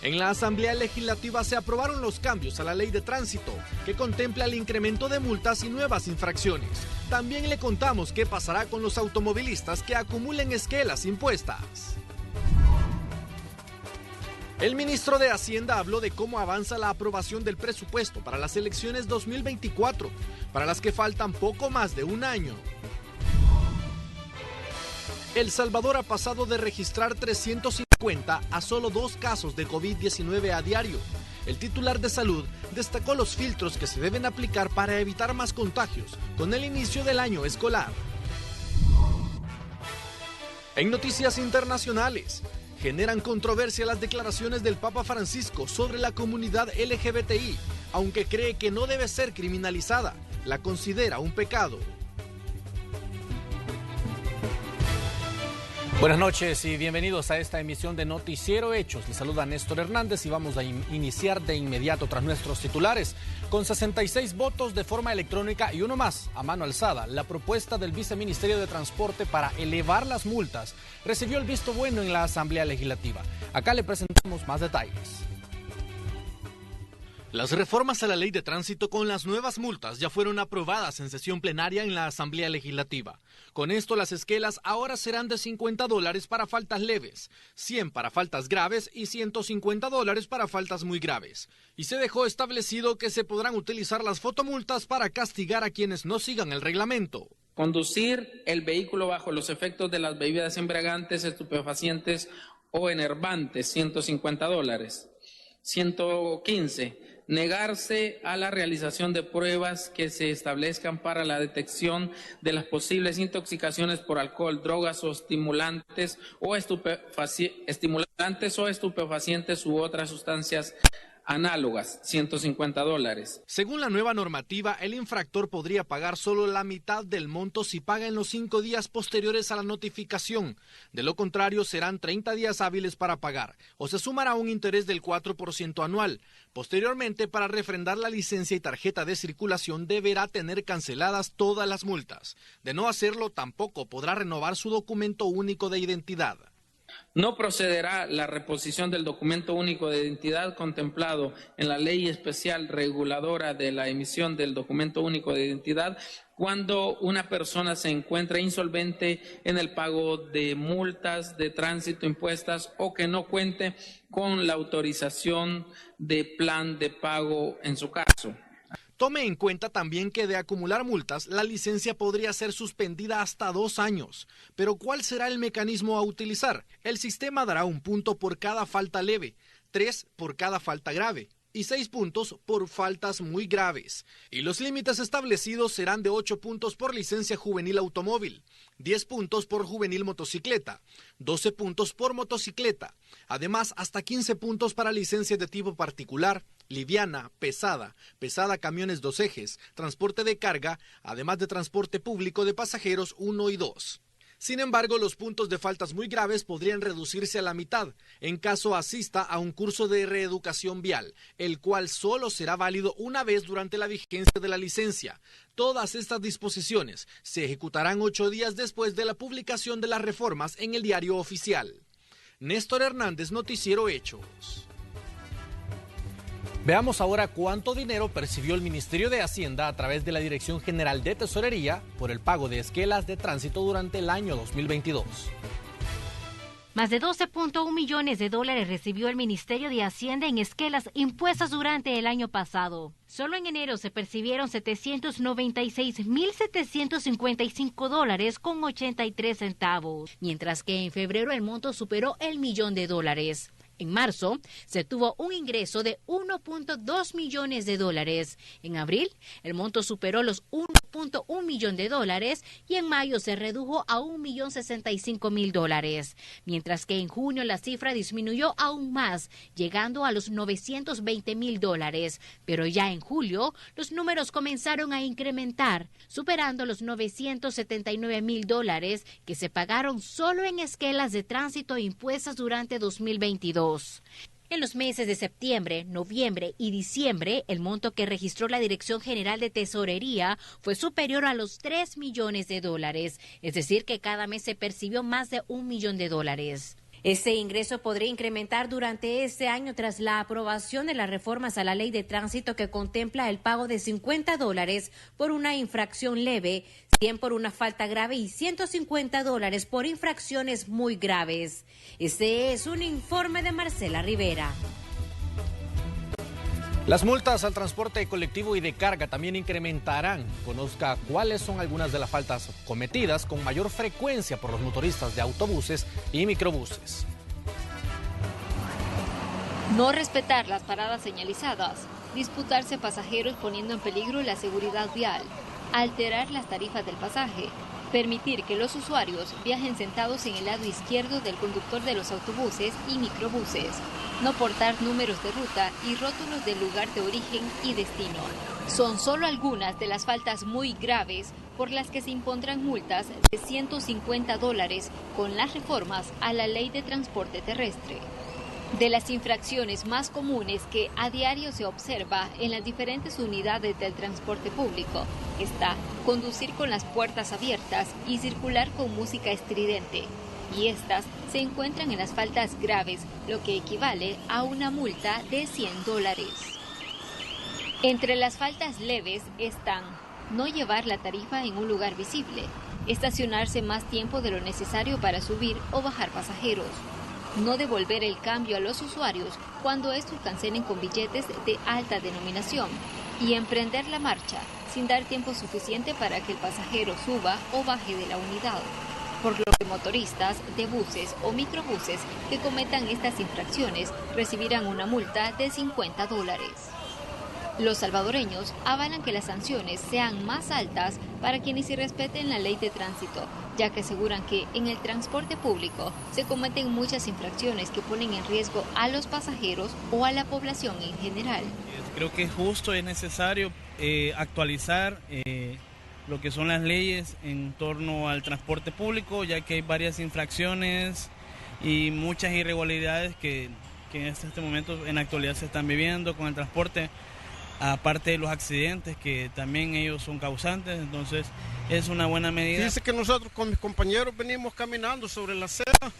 En la Asamblea Legislativa se aprobaron los cambios a la Ley de Tránsito, que contempla el incremento de multas y nuevas infracciones. También le contamos qué pasará con los automovilistas que acumulen esquelas impuestas. El ministro de Hacienda habló de cómo avanza la aprobación del presupuesto para las elecciones 2024, para las que faltan poco más de un año. El Salvador ha pasado de registrar 350 a solo 2 casos de COVID-19 a diario. El titular de Salud destacó los filtros que se deben aplicar para evitar más contagios con el inicio del año escolar. En noticias internacionales, generan controversia las declaraciones del Papa Francisco sobre la comunidad LGBTI, aunque cree que no debe ser criminalizada, la considera un pecado. Buenas noches y bienvenidos a esta emisión de Noticiero Hechos. Les saluda Néstor Hernández y vamos a iniciar de inmediato tras nuestros titulares. Con 66 votos de forma electrónica y uno más a mano alzada, la propuesta del Viceministerio de Transporte para elevar las multas recibió el visto bueno en la Asamblea Legislativa. Acá le presentamos más detalles. Las reformas a la Ley de Tránsito con las nuevas multas ya fueron aprobadas en sesión plenaria en la Asamblea Legislativa. Con esto, las esquelas ahora serán de $50 para faltas leves, 100 para faltas graves y $150 para faltas muy graves. Y se dejó establecido que se podrán utilizar las fotomultas para castigar a quienes no sigan el reglamento. Conducir el vehículo bajo los efectos de las bebidas embriagantes, estupefacientes o enervantes, $150. 115. Negarse a la realización de pruebas que se establezcan para la detección de las posibles intoxicaciones por alcohol, drogas o estimulantes o estupefacientes u otras sustancias análogas, $150. Según la nueva normativa, el infractor podría pagar solo la mitad del monto si paga en los 5 días posteriores a la notificación. De lo contrario, serán 30 días hábiles para pagar, o se sumará un interés del 4% anual. Posteriormente, para refrendar la licencia y tarjeta de circulación, deberá tener canceladas todas las multas. De no hacerlo, tampoco podrá renovar su documento único de identidad. No procederá la reposición del documento único de identidad contemplado en la ley especial reguladora de la emisión del documento único de identidad cuando una persona se encuentra insolvente en el pago de multas de tránsito impuestas o que no cuente con la autorización de plan de pago en su caso. Tome en cuenta también que de acumular multas, la licencia podría ser suspendida hasta 2 años. Pero ¿cuál será el mecanismo a utilizar? El sistema dará 1 punto por cada falta leve, 3 por cada falta grave y 6 puntos por faltas muy graves. Y los límites establecidos serán de 8 puntos por licencia juvenil automóvil, 10 puntos por juvenil motocicleta, 12 puntos por motocicleta, además hasta 15 puntos para licencia de tipo particular, liviana, pesada camiones 2 ejes, transporte de carga, además de transporte público de pasajeros 1 y 2. Sin embargo, los puntos de faltas muy graves podrían reducirse a la mitad en caso asista a un curso de reeducación vial, el cual solo será válido una vez durante la vigencia de la licencia. Todas estas disposiciones se ejecutarán 8 días después de la publicación de las reformas en el Diario Oficial. Néstor Hernández, Noticiero Hechos. Veamos ahora cuánto dinero percibió el Ministerio de Hacienda a través de la Dirección General de Tesorería por el pago de esquelas de tránsito durante el año 2022. Más de $12.1 millones recibió el Ministerio de Hacienda en esquelas impuestas durante el año pasado. Solo en enero se percibieron $796,755 con 83 centavos, mientras que en febrero el monto superó el $1 millón. En marzo se tuvo un ingreso de $1.2 millones. En abril el monto superó los $1.1 millón y en mayo se redujo a $1.065.000, mientras que en junio la cifra disminuyó aún más, llegando a los $920.000, pero ya en julio los números comenzaron a incrementar, superando los $979.000 que se pagaron solo en esquelas de tránsito impuestas durante 2022. En los meses de septiembre, noviembre y diciembre, el monto que registró la Dirección General de Tesorería fue superior a los $3 millones, es decir, que cada mes se percibió más de $1 millón. Ese ingreso podría incrementar durante este año tras la aprobación de las reformas a la ley de tránsito que contempla el pago de $50 por una infracción leve, 100 por una falta grave y $150 por infracciones muy graves. Este es un informe de Marcela Rivera. Las multas al transporte colectivo y de carga también incrementarán. Conozca cuáles son algunas de las faltas cometidas con mayor frecuencia por los motoristas de autobuses y microbuses. No respetar las paradas señalizadas, disputarse pasajeros poniendo en peligro la seguridad vial, alterar las tarifas del pasaje, permitir que los usuarios viajen sentados en el lado izquierdo del conductor de los autobuses y microbuses, no portar números de ruta y rótulos del lugar de origen y destino. Son solo algunas de las faltas muy graves por las que se impondrán multas de $150 con las reformas a la Ley de Transporte Terrestre. De las infracciones más comunes que a diario se observa en las diferentes unidades del transporte público está conducir con las puertas abiertas y circular con música estridente. Y estas se encuentran en las faltas graves, lo que equivale a una multa de $100. Entre las faltas leves están no llevar la tarifa en un lugar visible, estacionarse más tiempo de lo necesario para subir o bajar pasajeros, no devolver el cambio a los usuarios cuando estos cancelen con billetes de alta denominación y emprender la marcha sin dar tiempo suficiente para que el pasajero suba o baje de la unidad. Por lo que motoristas de buses o microbuses que cometan estas infracciones recibirán una multa de $50. Los salvadoreños avalan que las sanciones sean más altas para quienes irrespeten la ley de tránsito, ya que aseguran que en el transporte público se cometen muchas infracciones que ponen en riesgo a los pasajeros o a la población en general. Creo que es justo, es necesario actualizar lo que son las leyes en torno al transporte público, ya que hay varias infracciones y muchas irregularidades que en este momento en la actualidad se están viviendo con el transporte, aparte de los accidentes que también ellos son causantes. Entonces es una buena medida. Dice que nosotros con mis compañeros venimos caminando sobre la acera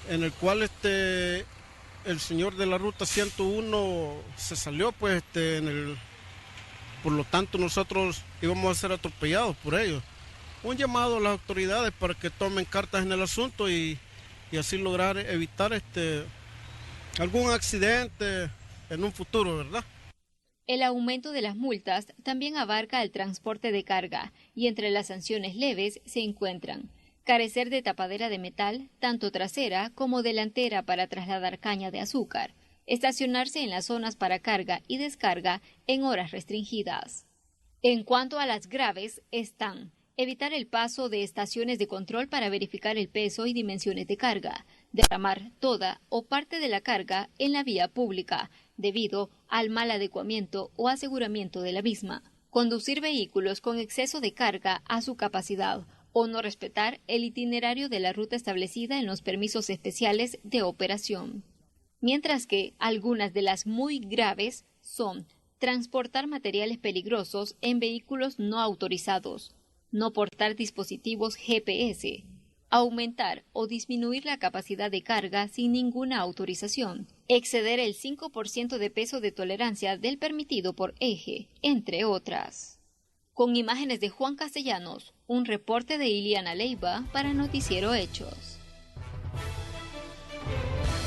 en el cual el señor de la ruta 101 se salió, pues por lo tanto nosotros íbamos a ser atropellados por ellos. Un llamado a las autoridades para que tomen cartas en el asunto y así lograr evitar algún accidente en un futuro, ¿verdad? El aumento de las multas también abarca el transporte de carga y entre las sanciones leves se encuentran carecer de tapadera de metal, tanto trasera como delantera para trasladar caña de azúcar, estacionarse en las zonas para carga y descarga en horas restringidas. En cuanto a las graves están evitar el paso de estaciones de control para verificar el peso y dimensiones de carga, derramar toda o parte de la carga en la vía pública, debido al mal adecuamiento o aseguramiento de la misma, conducir vehículos con exceso de carga a su capacidad o no respetar el itinerario de la ruta establecida en los permisos especiales de operación. Mientras que algunas de las muy graves son transportar materiales peligrosos en vehículos no autorizados, no portar dispositivos GPS, aumentar o disminuir la capacidad de carga sin ninguna autorización, exceder el 5% de peso de tolerancia del permitido por eje, entre otras. Con imágenes de Juan Castellanos, un reporte de Iliana Leiva para Noticiero Hechos.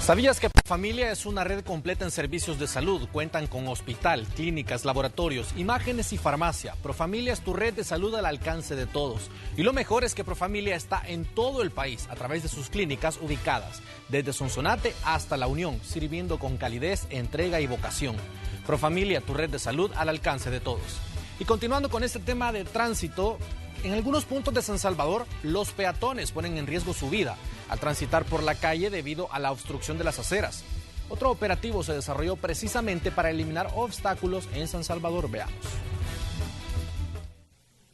¿Sabías que Profamilia es una red completa en servicios de salud? Cuentan con hospital, clínicas, laboratorios, imágenes y farmacia. Profamilia es tu red de salud al alcance de todos. Y lo mejor es que Profamilia está en todo el país a través de sus clínicas ubicadas, desde Sonsonate hasta La Unión, sirviendo con calidez, entrega y vocación. Profamilia, tu red de salud al alcance de todos. Y continuando con este tema de tránsito, en algunos puntos de San Salvador, los peatones ponen en riesgo su vida al transitar por la calle debido a la obstrucción de las aceras. Otro operativo se desarrolló precisamente para eliminar obstáculos en San Salvador. Veamos.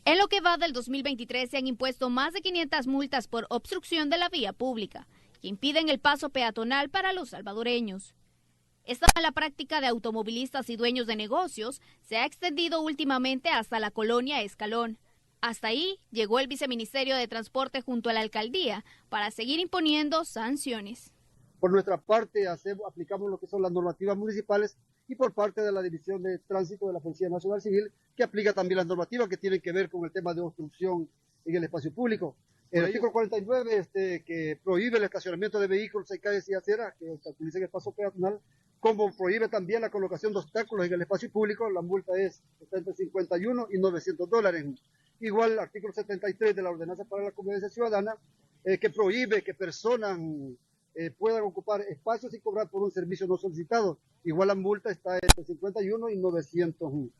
En lo que va del 2023 se han impuesto más de 500 multas por obstrucción de la vía pública, que impiden el paso peatonal para los salvadoreños. Esta mala práctica de automovilistas y dueños de negocios se ha extendido últimamente hasta la colonia Escalón. Hasta ahí llegó el Viceministerio de Transporte junto a la Alcaldía para seguir imponiendo sanciones. Por nuestra parte aplicamos lo que son las normativas municipales y por parte de la División de Tránsito de la Policía Nacional Civil, que aplica también las normativas que tienen que ver con el tema de obstrucción en el espacio público. El artículo 49, que prohíbe el estacionamiento de vehículos en calles y aceras que obstaculicen el paso peatonal, como prohíbe también la colocación de obstáculos en el espacio público, la multa está entre $51 y $900. Igual el artículo 73 de la Ordenanza para la Convivencia Ciudadana, que prohíbe que personas puedan ocupar espacios y cobrar por un servicio no solicitado. Igual la multa está entre $51 y $900.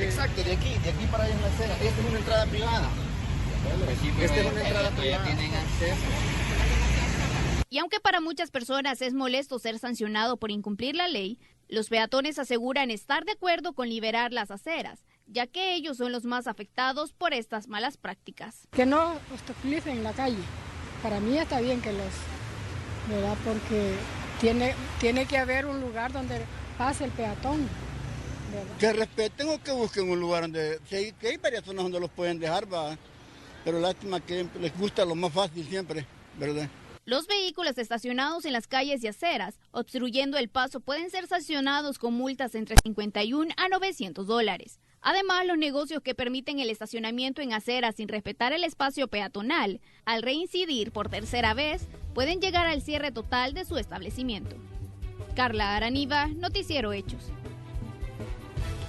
Exacto, de aquí para allá en la acera. Esta es una entrada privada. Esta es una entrada privada. Tienen acceso. Y aunque para muchas personas es molesto ser sancionado por incumplir la ley, los peatones aseguran estar de acuerdo con liberar las aceras, ya que ellos son los más afectados por estas malas prácticas. Que no obstaculicen la calle. Para mí está bien que ¿verdad? Porque tiene que haber un lugar donde pase el peatón, ¿verdad? Que respeten o que busquen un lugar donde, que hay varias zonas donde los pueden dejar, ¿va? Pero lástima que les gusta lo más fácil siempre, ¿verdad? Los vehículos estacionados en las calles y aceras, obstruyendo el paso, pueden ser sancionados con multas entre $51 a $900. Además, los negocios que permiten el estacionamiento en aceras sin respetar el espacio peatonal, al reincidir por tercera vez, pueden llegar al cierre total de su establecimiento. Carla Araniva, Noticiero Hechos.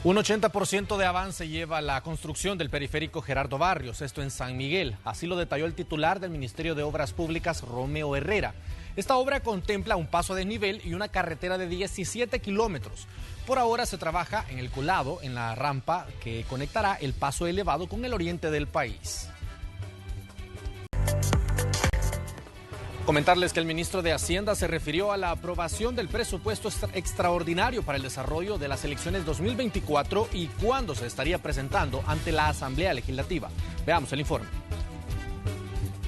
Un 80% de avance lleva la construcción del periférico Gerardo Barrios, esto en San Miguel. Así lo detalló el titular del Ministerio de Obras Públicas, Romeo Herrera. Esta obra contempla un paso a desnivel y una carretera de 17 kilómetros. Por ahora se trabaja en el colado, en la rampa que conectará el paso elevado con el oriente del país. Comentarles que el ministro de Hacienda se refirió a la aprobación del presupuesto extraordinario para el desarrollo de las elecciones 2024 y cuándo se estaría presentando ante la Asamblea Legislativa. Veamos el informe.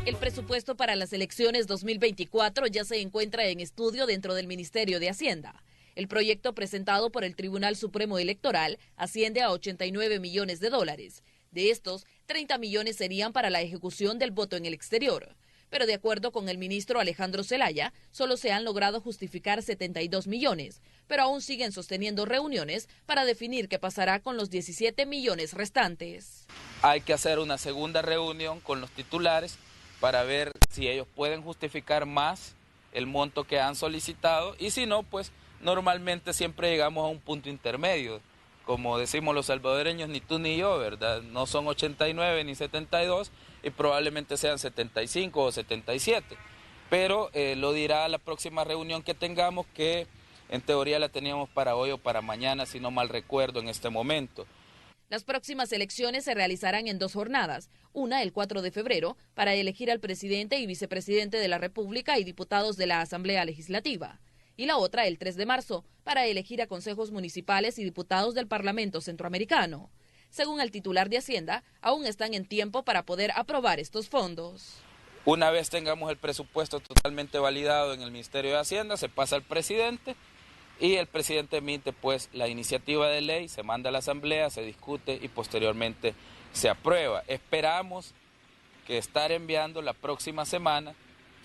El presupuesto para las elecciones 2024 ya se encuentra en estudio dentro del Ministerio de Hacienda. El proyecto presentado por el Tribunal Supremo Electoral asciende a $89 millones. De estos, 30 millones serían para la ejecución del voto en el exterior. Pero de acuerdo con el ministro Alejandro Zelaya, solo se han logrado justificar 72 millones, pero aún siguen sosteniendo reuniones para definir qué pasará con los 17 millones restantes. Hay que hacer una segunda reunión con los titulares para ver si ellos pueden justificar más el monto que han solicitado y si no, pues normalmente siempre llegamos a un punto intermedio. Como decimos los salvadoreños, ni tú ni yo, ¿verdad? No son 89 ni 72 y probablemente sean 75 o 77. Pero lo dirá la próxima reunión que tengamos, que en teoría la teníamos para hoy o para mañana, si no mal recuerdo en este momento. Las próximas elecciones se realizarán en 2 jornadas, una el 4 de febrero para elegir al presidente y vicepresidente de la República y diputados de la Asamblea Legislativa, y la otra el 3 de marzo para elegir a consejos municipales y diputados del Parlamento Centroamericano. Según el titular de Hacienda, aún están en tiempo para poder aprobar estos fondos. Una vez tengamos el presupuesto totalmente validado en el Ministerio de Hacienda, se pasa al presidente y el presidente emite pues la iniciativa de ley, se manda a la Asamblea, se discute y posteriormente se aprueba. Esperamos que estar enviando la próxima semana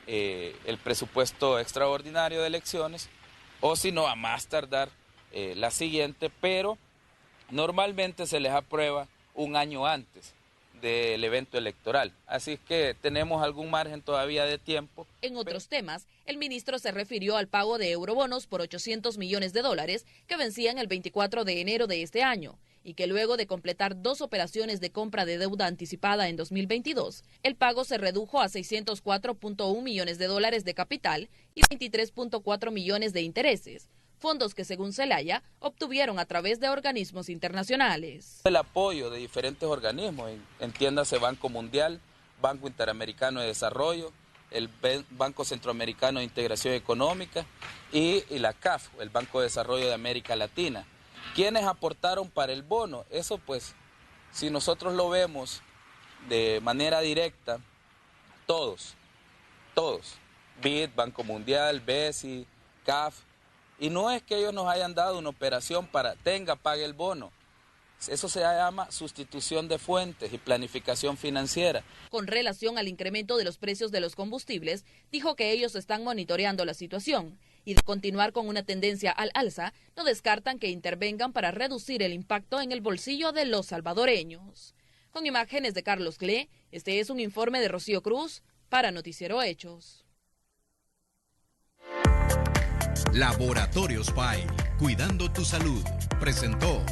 el presupuesto extraordinario de elecciones, o si no, a más tardar la siguiente, pero normalmente se les aprueba un año antes del evento electoral, así que tenemos algún margen todavía de tiempo. En otros temas, el ministro se refirió al pago de eurobonos por $800 millones que vencían el 24 de enero de este año y que luego de completar 2 operaciones de compra de deuda anticipada en 2022, el pago se redujo a $604.1 millones de capital y 23.4 millones de intereses, fondos que según Zelaya obtuvieron a través de organismos internacionales. El apoyo de diferentes organismos, entiéndase Banco Mundial, Banco Interamericano de Desarrollo, el Banco Centroamericano de Integración Económica y la CAF, el Banco de Desarrollo de América Latina. ¿Quiénes aportaron para el bono? Eso pues, si nosotros lo vemos de manera directa, todos, BID, Banco Mundial, BESI, CAF, y no es que ellos nos hayan dado una operación para, pague el bono, Eso se llama sustitución de fuentes y planificación financiera. Con relación al incremento de los precios de los combustibles, dijo que ellos están monitoreando la situación y de continuar con una tendencia al alza, no descartan que intervengan para reducir el impacto en el bolsillo de los salvadoreños. Con imágenes de Carlos Cle, este es un informe de Rocío Cruz para Noticiero Hechos. Laboratorios PAI, cuidando tu salud, presentó.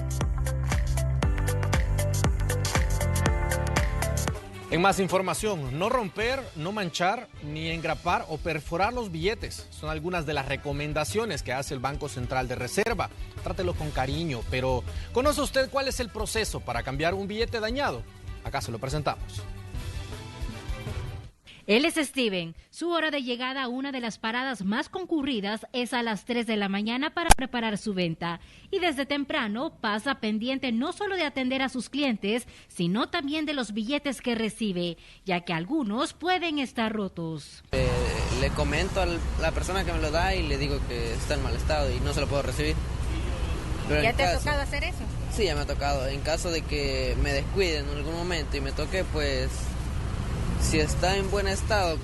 En más información, no romper, no manchar, ni engrapar o perforar los billetes. Son algunas de las recomendaciones que hace el Banco Central de Reserva. Trátelo con cariño, pero ¿conoce usted cuál es el proceso para cambiar un billete dañado? Acá se lo presentamos. Él es Steven. Su hora de llegada a una de las paradas más concurridas es a las 3 de la mañana para preparar su venta. Y desde temprano pasa pendiente no solo de atender a sus clientes, sino también de los billetes que recibe, ya que algunos pueden estar rotos. Le comento a la persona que me lo da y le digo que está en mal estado y no se lo puedo recibir. Pero ¿Ya te ha tocado hacer eso? Sí, ya me ha tocado. En caso de que me descuide en algún momento y me toque, pues... Si está en buen estado,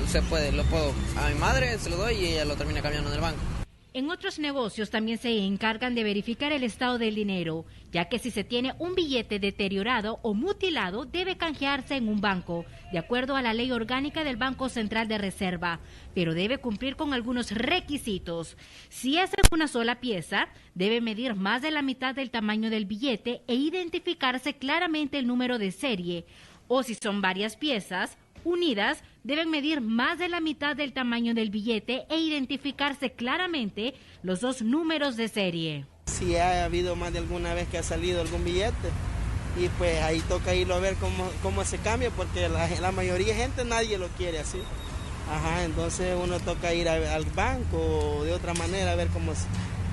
se puede, lo puedo. A mi madre se lo doy y ella lo termina cambiando en el banco. En otros negocios también se encargan de verificar el estado del dinero, ya que si se tiene un billete deteriorado o mutilado, debe canjearse en un banco, de acuerdo a la ley orgánica del Banco Central de Reserva, pero debe cumplir con algunos requisitos. Si es una sola pieza, debe medir más de la mitad del tamaño del billete e identificarse claramente el número de serie. O si son varias piezas unidas, deben medir más de la mitad del tamaño del billete e identificarse claramente los dos números de serie. Si ha habido más de alguna vez que ha salido algún billete, y pues ahí toca irlo a ver cómo se cambia, porque la mayoría de gente nadie lo quiere así. Entonces uno toca ir al banco o de otra manera a ver cómo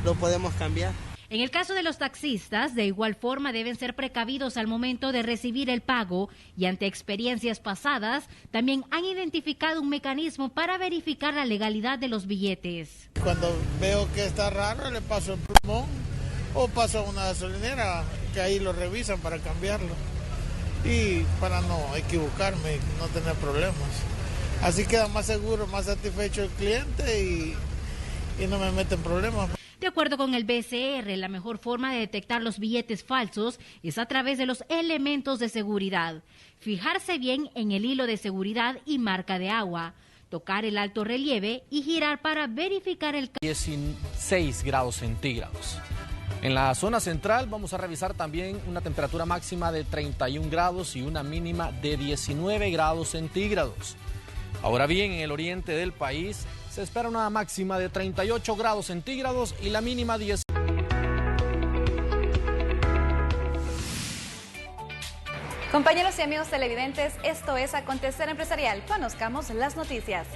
lo podemos cambiar. En el caso de los taxistas, de igual forma deben ser precavidos al momento de recibir el pago y ante experiencias pasadas también han identificado un mecanismo para verificar la legalidad de los billetes. Cuando veo que está raro le paso el plumón o paso a una gasolinera que ahí lo revisan para cambiarlo y para no equivocarme y no tener problemas. Así queda más seguro, más satisfecho el cliente y no me meten problemas. De acuerdo con el BCR, la mejor forma de detectar los billetes falsos es a través de los elementos de seguridad. Fijarse bien en el hilo de seguridad y marca de agua, tocar el alto relieve y girar para verificar el... 16 grados centígrados. En la zona central vamos a revisar también una temperatura máxima de 31 grados y una mínima de 19 grados centígrados. Ahora bien, en el oriente del país se espera una máxima de 38 grados centígrados y la mínima 10. Compañeros y amigos televidentes, esto es Acontecer Empresarial. Conozcamos las noticias.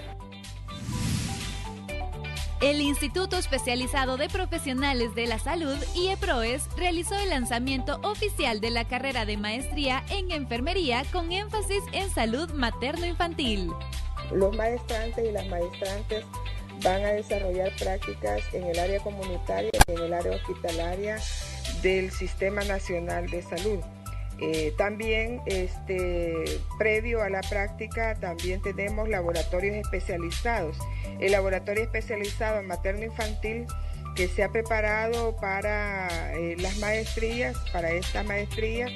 El Instituto Especializado de Profesionales de la Salud, IEPROES, realizó el lanzamiento oficial de la carrera de maestría en enfermería con énfasis en salud materno-infantil. Los maestrantes y las maestrantes van a desarrollar prácticas en el área comunitaria y en el área hospitalaria del Sistema Nacional de Salud. También, previo a la práctica, también tenemos laboratorios especializados. El laboratorio especializado en materno-infantil que se ha preparado para las maestrías, para esta maestría.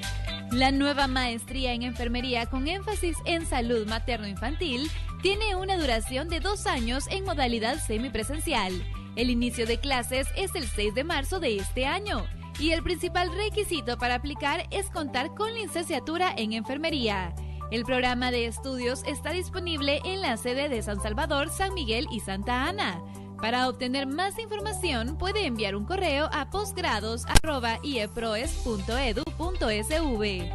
La nueva maestría en enfermería con énfasis en salud materno-infantil tiene una duración de 2 años en modalidad semipresencial. El inicio de clases es el 6 de marzo de este año y el principal requisito para aplicar es contar con licenciatura en enfermería. El programa de estudios está disponible en la sede de San Salvador, San Miguel y Santa Ana. Para obtener más información puede enviar un correo a posgrados@ieproes.edu.sv.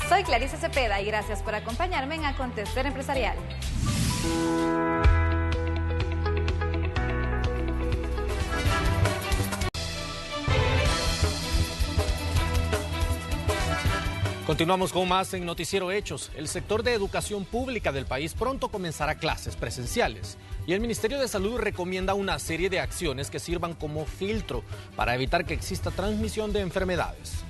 Soy Clarisa Cepeda y gracias por acompañarme en Acontecer Empresarial. Continuamos con más en Noticiero Hechos. El sector de educación pública del país pronto comenzará clases presenciales y el Ministerio de Salud recomienda una serie de acciones que sirvan como filtro para evitar que exista transmisión de enfermedades.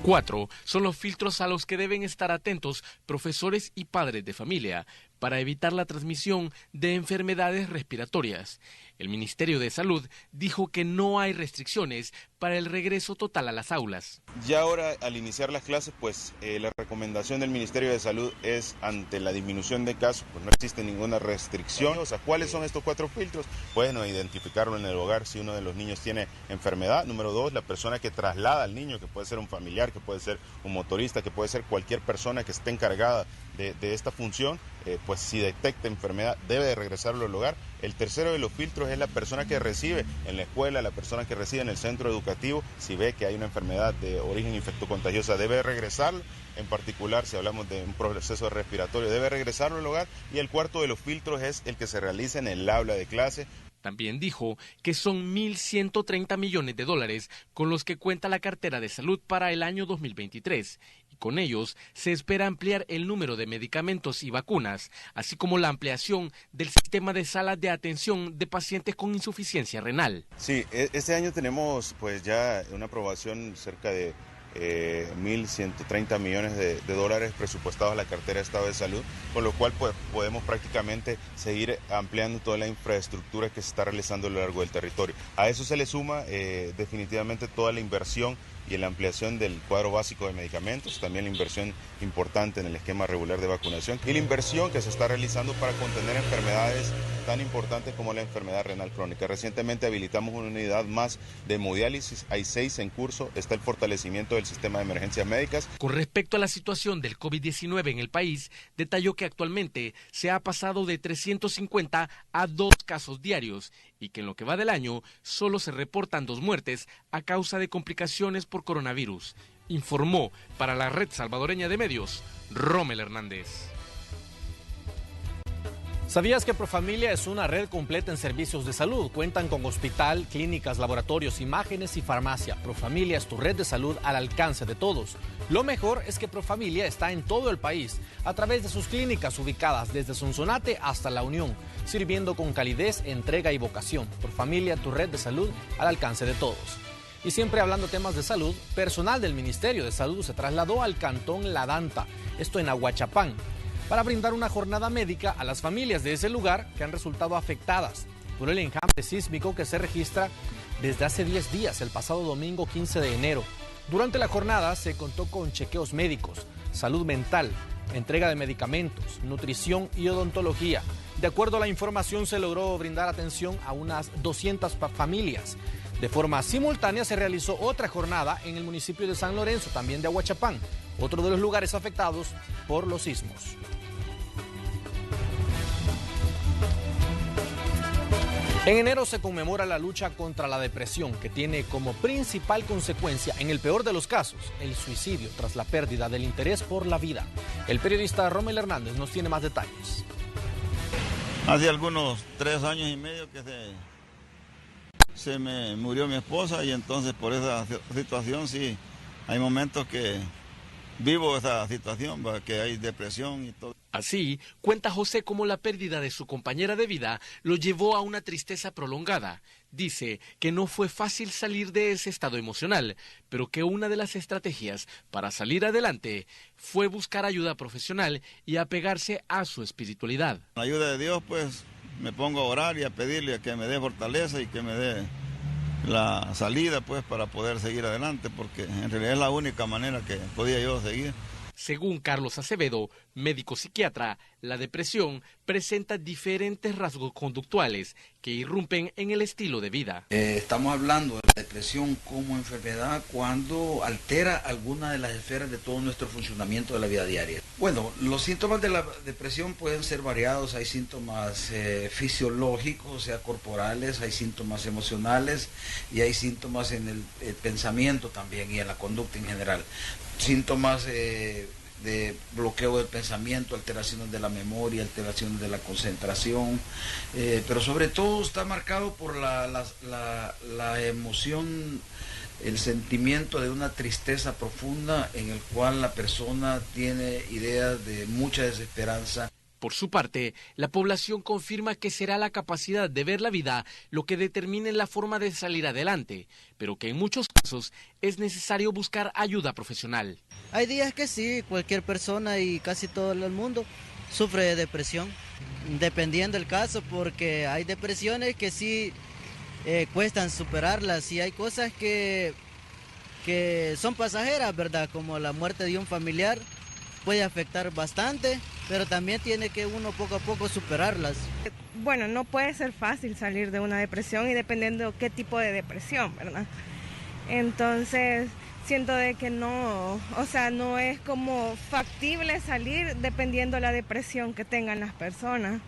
4 son los filtros a los que deben estar atentos profesores y padres de familia para evitar la transmisión de enfermedades respiratorias. El Ministerio de Salud dijo que no hay restricciones para el regreso total a las aulas. Ya ahora, al iniciar las clases, pues la recomendación del Ministerio de Salud es, ante la disminución de casos, pues no existe ninguna restricción. O sea, ¿cuáles son estos 4 filtros? Bueno, identificarlo en el hogar si uno de los niños tiene enfermedad. Número 2, la persona que traslada al niño, que puede ser un familiar, que puede ser un motorista, que puede ser cualquier persona que esté encargada de esta función, pues si detecta enfermedad debe de regresarlo al hogar. El tercero de los filtros es la persona que recibe en la escuela, la persona que recibe en el centro educativo, si ve que hay una enfermedad de origen infectocontagiosa debe regresarlo, en particular si hablamos de un proceso respiratorio debe regresarlo al hogar. Y el cuarto de los filtros es el que se realiza en el aula de clase. También dijo que son 1.130 millones de dólares con los que cuenta la cartera de salud para el año 2023. Y con ellos se espera ampliar el número de medicamentos y vacunas, así como la ampliación del sistema de salas de atención de pacientes con insuficiencia renal. Sí, este año tenemos pues ya una aprobación cerca de 1.130 millones de dólares presupuestados a la cartera de Estado de Salud, con lo cual pues, podemos prácticamente seguir ampliando toda la infraestructura que se está realizando a lo largo del territorio. A eso se le suma definitivamente toda la inversión y en la ampliación del cuadro básico de medicamentos, también la inversión importante en el esquema regular de vacunación y la inversión que se está realizando para contener enfermedades tan importantes como la enfermedad renal crónica. Recientemente habilitamos una unidad más de hemodiálisis, hay 6 en curso, está el fortalecimiento del sistema de emergencias médicas. Con respecto a la situación del COVID-19 en el país, detalló que actualmente se ha pasado de 350 a 2 casos diarios y que en lo que va del año solo se reportan 2 muertes a causa de complicaciones por coronavirus. Informó para la Red Salvadoreña de Medios, Rommel Hernández. ¿Sabías que Profamilia es una red completa en servicios de salud? Cuentan con hospital, clínicas, laboratorios, imágenes y farmacia. Profamilia es tu red de salud al alcance de todos. Lo mejor es que Profamilia está en todo el país, a través de sus clínicas ubicadas desde Sonsonate hasta La Unión, sirviendo con calidez, entrega y vocación. Profamilia, tu red de salud al alcance de todos. Y siempre hablando temas de salud, personal del Ministerio de Salud se trasladó al Cantón La Danta, esto en Ahuachapán, para brindar una jornada médica a las familias de ese lugar que han resultado afectadas por el enjambre sísmico que se registra desde hace 10 días, el pasado domingo 15 de enero. Durante la jornada se contó con chequeos médicos, salud mental, entrega de medicamentos, nutrición y odontología. De acuerdo a la información, se logró brindar atención a unas 200 familias. De forma simultánea se realizó otra jornada en el municipio de San Lorenzo, también de Ahuachapán, otro de los lugares afectados por los sismos. En enero se conmemora la lucha contra la depresión, que tiene como principal consecuencia, en el peor de los casos, el suicidio tras la pérdida del interés por la vida. El periodista Rommel Hernández nos tiene más detalles. Hace algunos 3 años y medio que se me murió mi esposa y entonces por esa situación sí, hay momentos que vivo esa situación, que hay depresión y todo. Así, cuenta José cómo la pérdida de su compañera de vida lo llevó a una tristeza prolongada. Dice que no fue fácil salir de ese estado emocional, pero que una de las estrategias para salir adelante fue buscar ayuda profesional y apegarse a su espiritualidad. Con la ayuda de Dios, pues, me pongo a orar y a pedirle que me dé fortaleza y que me dé la salida, pues, para poder seguir adelante, porque en realidad es la única manera que podía yo seguir. Según Carlos Acevedo, médico psiquiatra, la depresión presenta diferentes rasgos conductuales que irrumpen en el estilo de vida. Estamos hablando de la depresión como enfermedad cuando altera alguna de las esferas de todo nuestro funcionamiento de la vida diaria. Bueno, los síntomas de la depresión pueden ser variados. Hay síntomas fisiológicos, o sea, corporales, hay síntomas emocionales y hay síntomas en el pensamiento también y en la conducta en general. Síntomas de bloqueo del pensamiento, alteraciones de la memoria, alteraciones de la concentración, pero sobre todo está marcado por la emoción, el sentimiento de una tristeza profunda en el cual la persona tiene ideas de mucha desesperanza. Por su parte, la población confirma que será la capacidad de ver la vida lo que determine la forma de salir adelante, pero que en muchos casos es necesario buscar ayuda profesional. Hay días que sí, cualquier persona y casi todo el mundo sufre de depresión, dependiendo del caso, porque hay depresiones que sí cuestan superarlas y hay cosas que son pasajeras, ¿verdad? Como la muerte de un familiar puede afectar bastante, pero también tiene que uno poco a poco superarlas. Bueno, no puede ser fácil salir de una depresión y dependiendo qué tipo de depresión, ¿verdad? Entonces, siento de que no es como factible salir dependiendo la depresión que tengan las personas.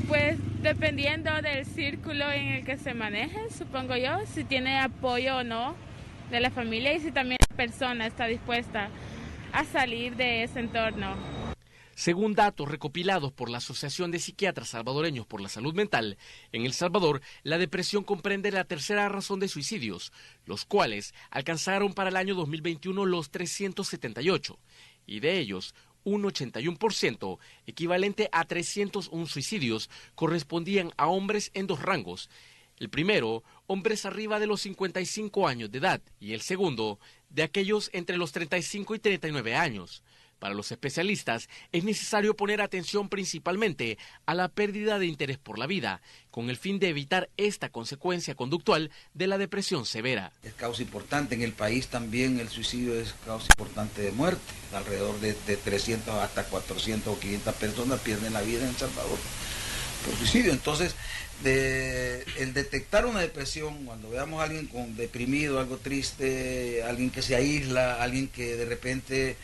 Pues dependiendo del círculo en el que se maneje, supongo yo, si tiene apoyo o no de la familia y si también la persona está dispuesta a salir de ese entorno. Según datos recopilados por la Asociación de Psiquiatras Salvadoreños por la Salud Mental, en El Salvador la depresión comprende la tercera razón de suicidios, los cuales alcanzaron para el año 2021 los 378, y de ellos un 81%, equivalente a 301 suicidios, correspondían a hombres en dos rangos. El primero, hombres arriba de los 55 años de edad, y el segundo, de aquellos entre los 35 y 39 años. Para los especialistas, es necesario poner atención principalmente a la pérdida de interés por la vida, con el fin de evitar esta consecuencia conductual de la depresión severa. Es causa importante en el país también, el suicidio es causa importante de muerte. Alrededor de 300 hasta 400 o 500 personas pierden la vida en El Salvador por suicidio. Entonces, el detectar una depresión, cuando veamos a alguien deprimido, algo triste, alguien que se aísla, alguien que de repente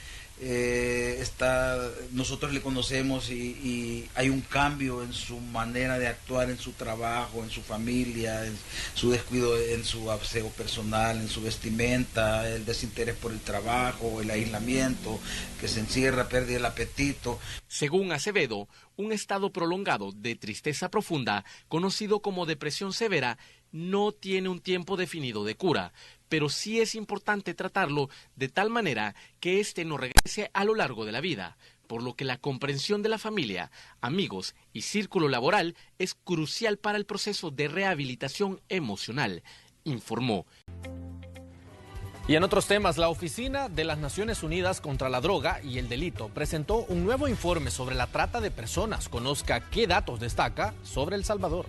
nosotros le conocemos y hay un cambio en su manera de actuar, en su trabajo, en su familia, en su descuido, en su aseo personal, en su vestimenta, el desinterés por el trabajo, el aislamiento, que se encierra, pierde el apetito. Según Acevedo, un estado prolongado de tristeza profunda, conocido como depresión severa, no tiene un tiempo definido de cura, pero sí es importante tratarlo de tal manera que éste no regrese a lo largo de la vida, por lo que la comprensión de la familia, amigos y círculo laboral es crucial para el proceso de rehabilitación emocional, informó. Y en otros temas, la Oficina de las Naciones Unidas contra la Droga y el Delito presentó un nuevo informe sobre la trata de personas. Conozca qué datos destaca sobre El Salvador.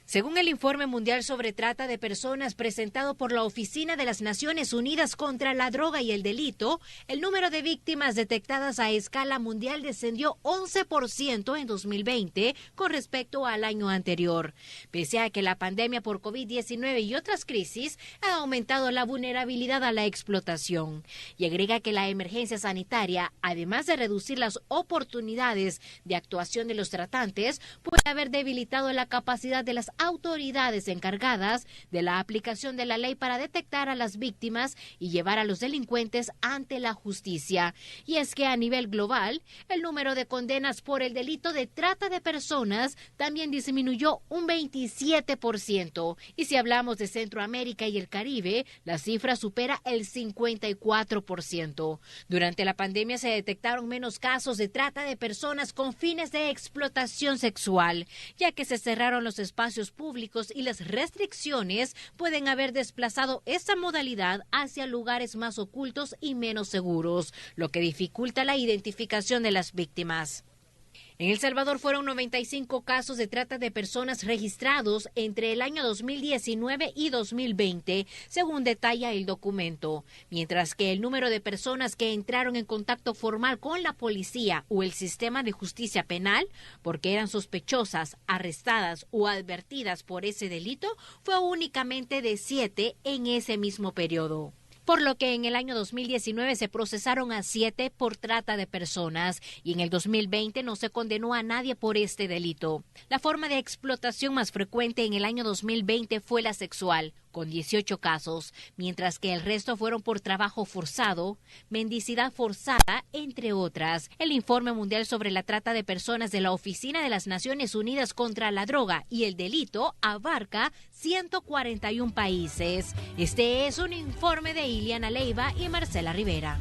Según el Informe Mundial sobre Trata de Personas presentado por la Oficina de las Naciones Unidas contra la Droga y el Delito, el número de víctimas detectadas a escala mundial descendió 11% en 2020 con respecto al año anterior. Pese a que la pandemia por COVID-19 y otras crisis han aumentado la vulnerabilidad a la explotación. Y agrega que la emergencia sanitaria, además de reducir las oportunidades de actuación de los tratantes, puede haber debilitado la capacidad de las autoridades encargadas de la aplicación de la ley para detectar a las víctimas y llevar a los delincuentes ante la justicia. Y es que a nivel global, el número de condenas por el delito de trata de personas también disminuyó un 27%. Y si hablamos de Centroamérica y el Caribe, la cifra supera el 54%. Durante la pandemia se detectaron menos casos de trata de personas con fines de explotación sexual, ya que se cerraron los espacios públicos y las restricciones pueden haber desplazado esta modalidad hacia lugares más ocultos y menos seguros, lo que dificulta la identificación de las víctimas. En El Salvador fueron 95 casos de trata de personas registrados entre el año 2019 y 2020, según detalla el documento, mientras que el número de personas que entraron en contacto formal con la policía o el sistema de justicia penal porque eran sospechosas, arrestadas o advertidas por ese delito fue únicamente de 7 en ese mismo periodo. Por lo que en el año 2019 se procesaron a 7 por trata de personas y en el 2020 no se condenó a nadie por este delito. La forma de explotación más frecuente en el año 2020 fue la sexual, con 18 casos, mientras que el resto fueron por trabajo forzado, mendicidad forzada, entre otras. El Informe Mundial sobre la Trata de Personas de la Oficina de las Naciones Unidas contra la Droga y el Delito abarca 141 países. Este es un informe de Iliana Leiva y Marcela Rivera.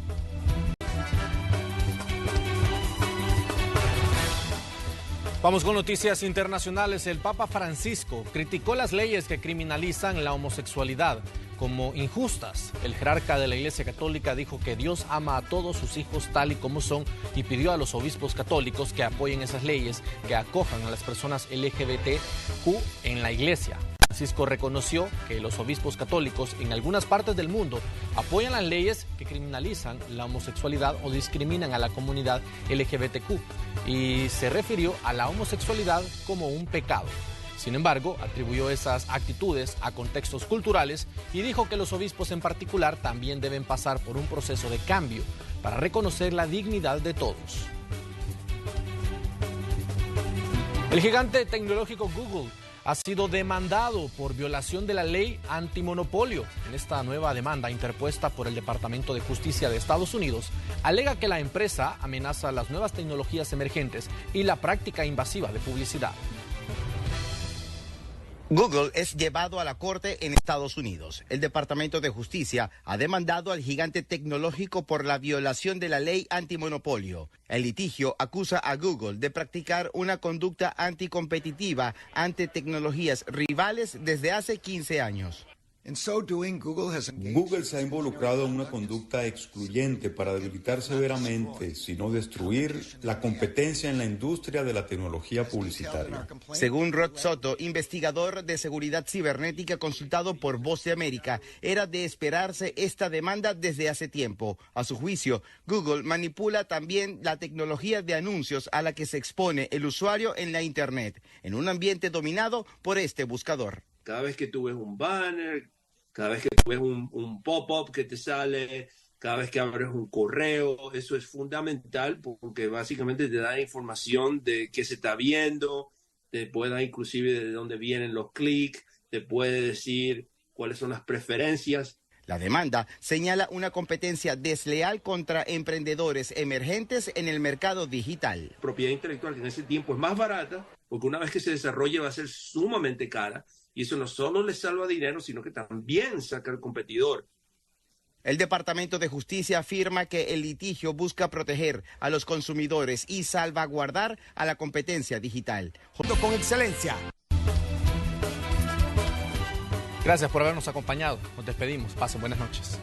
Vamos con noticias internacionales. El Papa Francisco criticó las leyes que criminalizan la homosexualidad como injustas. El jerarca de la Iglesia Católica dijo que Dios ama a todos sus hijos tal y como son y pidió a los obispos católicos que apoyen esas leyes que acojan a las personas LGBTQ en la Iglesia. Francisco reconoció que los obispos católicos en algunas partes del mundo apoyan las leyes que criminalizan la homosexualidad o discriminan a la comunidad LGBTQ y se refirió a la homosexualidad como un pecado. Sin embargo, atribuyó esas actitudes a contextos culturales y dijo que los obispos en particular también deben pasar por un proceso de cambio para reconocer la dignidad de todos. El gigante tecnológico Google ha sido demandado por violación de la ley antimonopolio. En esta nueva demanda interpuesta por el Departamento de Justicia de Estados Unidos, alega que la empresa amenaza las nuevas tecnologías emergentes y la práctica invasiva de publicidad. Google es llevado a la corte en Estados Unidos. El Departamento de Justicia ha demandado al gigante tecnológico por la violación de la ley antimonopolio. El litigio acusa a Google de practicar una conducta anticompetitiva ante tecnologías rivales desde hace 15 años. Google se ha involucrado en una conducta excluyente para debilitar severamente, si no destruir, la competencia en la industria de la tecnología publicitaria. Según Rod Soto, investigador de seguridad cibernética consultado por Voz de América, era de esperarse esta demanda desde hace tiempo. A su juicio, Google manipula también la tecnología de anuncios a la que se expone el usuario en la Internet, en un ambiente dominado por este buscador. Cada vez que tú ves un banner, cada vez que tú ves un pop-up que te sale, cada vez que abres un correo, eso es fundamental porque básicamente te da información de qué se está viendo, te puede dar inclusive de dónde vienen los clics, te puede decir cuáles son las preferencias. La demanda señala una competencia desleal contra emprendedores emergentes en el mercado digital. Propiedad intelectual que en ese tiempo es más barata, porque una vez que se desarrolle va a ser sumamente cara. Y eso no solo le salva dinero, sino que también saca al competidor. El Departamento de Justicia afirma que el litigio busca proteger a los consumidores y salvaguardar a la competencia digital. Junto con excelencia. Gracias por habernos acompañado. Nos despedimos. Pasen buenas noches.